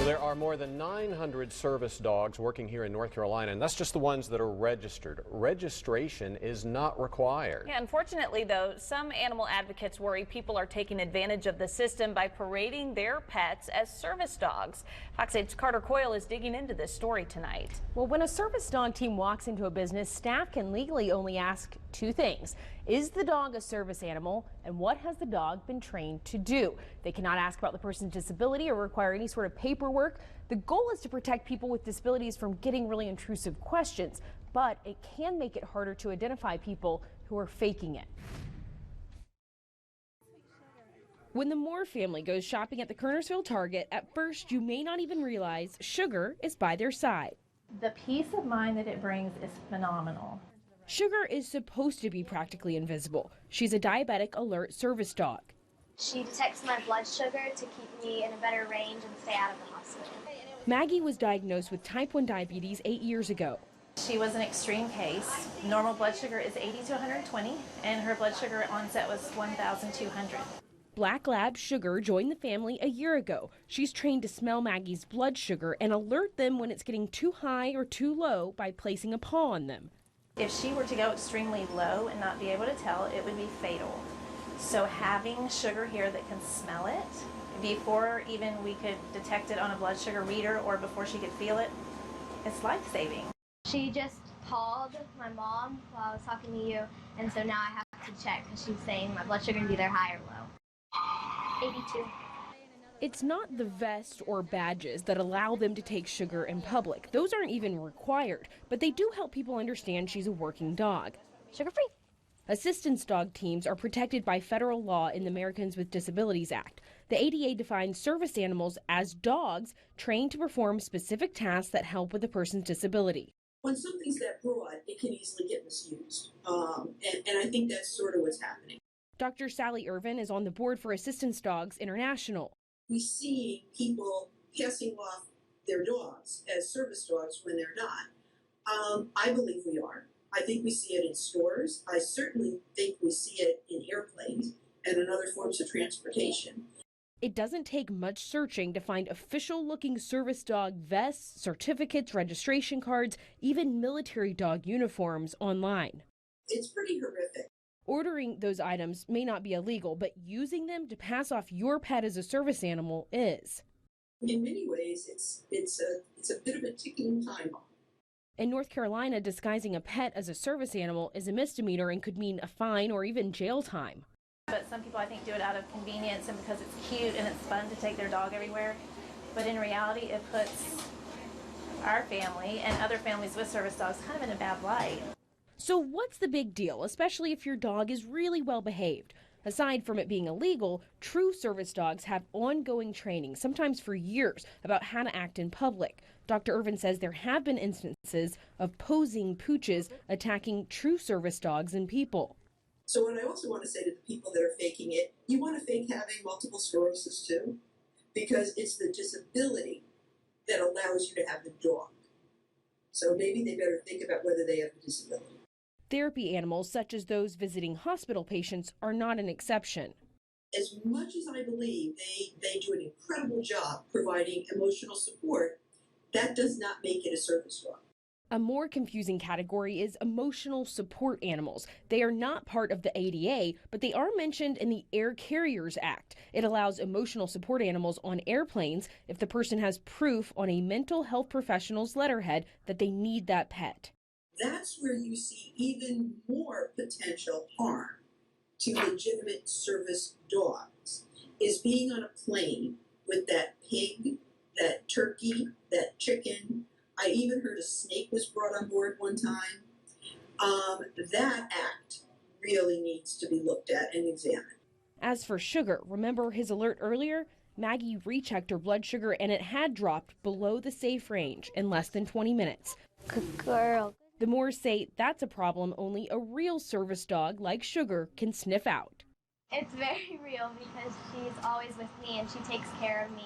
Well, there are more than 900 service dogs working here in North Carolina, and that's just the ones that are registered. Registration is not required. Yeah, unfortunately, though, some animal advocates worry people are taking advantage of the system by parading their pets as service dogs. Fox 8's Carter Coyle is digging into this story tonight. Well, when a service dog team walks into a business, staff can legally only ask two things. Is the dog a service animal, and what has the dog been trained to do? They cannot ask about the person's disability or require any sort of paperwork. The goal is to protect people with disabilities from getting really intrusive questions, but it can make it harder to identify people who are faking it. When the Moore family goes shopping at the Kernersville Target, at first you may not even realize Sugar is by their side. The peace of mind that it brings is phenomenal. Sugar is supposed to be practically invisible. She's a diabetic alert service dog. She detects my blood sugar to keep me in a better range and stay out of the hospital. Maggie was diagnosed with type 1 diabetes 8 years ago. She was an extreme case. Normal blood sugar is 80 to 120, and her blood sugar onset was 1,200. Black Lab Sugar joined the family a year ago. She's trained to smell Maggie's blood sugar and alert them when it's getting too high or too low by placing a paw on them. If she were to go extremely low and not be able to tell, it would be fatal. So having Sugar here that can smell it, before even we could detect it on a blood sugar reader or before she could feel it, it's life-saving. She just called my mom while I was talking to you, and so now I have to check because she's saying my blood sugar is either high or low. 82. It's not the vests or badges that allow them to take Sugar in public. Those aren't even required, but they do help people understand she's a working dog. Sugar-free. Assistance dog teams are protected by federal law in the Americans with Disabilities Act. The ADA defines service animals as dogs trained to perform specific tasks that help with a person's disability. When something's that broad, it can easily get misused, and I think that's sort of what's happening. Dr. Sally Irvin is on the board for Assistance Dogs International. We see people passing off their dogs as service dogs when they're not. I believe we are. I think we see it in stores. I certainly think we see it in airplanes and in other forms of transportation. It doesn't take much searching to find official-looking service dog vests, certificates, registration cards, even military dog uniforms online. It's pretty horrific. Ordering those items may not be illegal, but using them to pass off your pet as a service animal is. In many ways, it's a bit of a ticking time bomb. In North Carolina, disguising a pet as a service animal is a misdemeanor and could mean a fine or even jail time. But some people, I think, do it out of convenience and because it's cute and it's fun to take their dog everywhere. But in reality, it puts our family and other families with service dogs kind of in a bad light. So what's the big deal, especially if your dog is really well behaved? Aside from it being illegal, true service dogs have ongoing training, sometimes for years, about how to act in public. Dr. Irvin says there have been instances of posing pooches attacking true service dogs and people. So what I also want to say to the people that are faking it, you want to fake having multiple sclerosis too, because it's the disability that allows you to have the dog. So maybe they better think about whether they have a disability. Therapy animals, such as those visiting hospital patients, are not an exception. As much as I believe they do an incredible job providing emotional support, that does not make it a service dog. A more confusing category is emotional support animals. They are not part of the ADA, but they are mentioned in the Air Carriers Act. It allows emotional support animals on airplanes if the person has proof on a mental health professional's letterhead that they need that pet. That's where you see even more potential harm to legitimate service dogs, is being on a plane with that pig, that turkey, that chicken. I even heard a snake was brought on board one time. That act really needs to be looked at and examined. As for Sugar, remember his alert earlier? Maggie rechecked her blood sugar and it had dropped below the safe range in less than 20 minutes. Good girl. The Moores say that's a problem only a real service dog like Sugar can sniff out. It's very real because she's always with me and she takes care of me.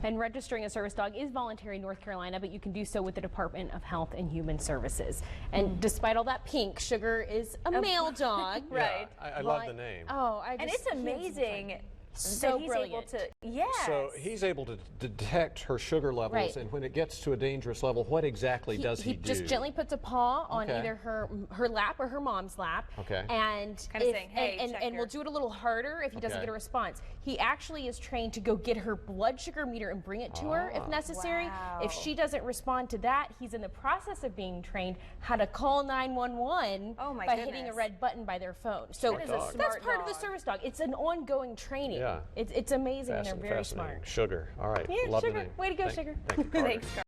And registering a service dog is voluntary in North Carolina, but you can do so with the Department of Health and Human Services. And despite all that pink, Sugar is a male dog. Right. Yeah, I love the name. Oh, And it's amazing. So that he's brilliant. able to, yes. So he's able to detect her sugar levels, Right. and when it gets to a dangerous level, what exactly does he do? He just gently puts a paw on Okay. either her lap or her mom's lap. Okay. And Kind of saying, hey, check and your- we'll do it a little harder if he doesn't Okay. get a response. He actually is trained to go get her blood sugar meter and bring it to her if necessary. Wow. If she doesn't respond to that, he's in the process of being trained how to call 911 Oh my by hitting a goodness. red button by their phone. So That is a dog. that's smart part of the dog. service dog. It's an ongoing training. Yeah. It's amazing and they're very Fascinating. smart. Sugar. All right. Yeah, Love the Sugar. name. Way to go, Sugar. Thank you, Carter. Thanks, Carter.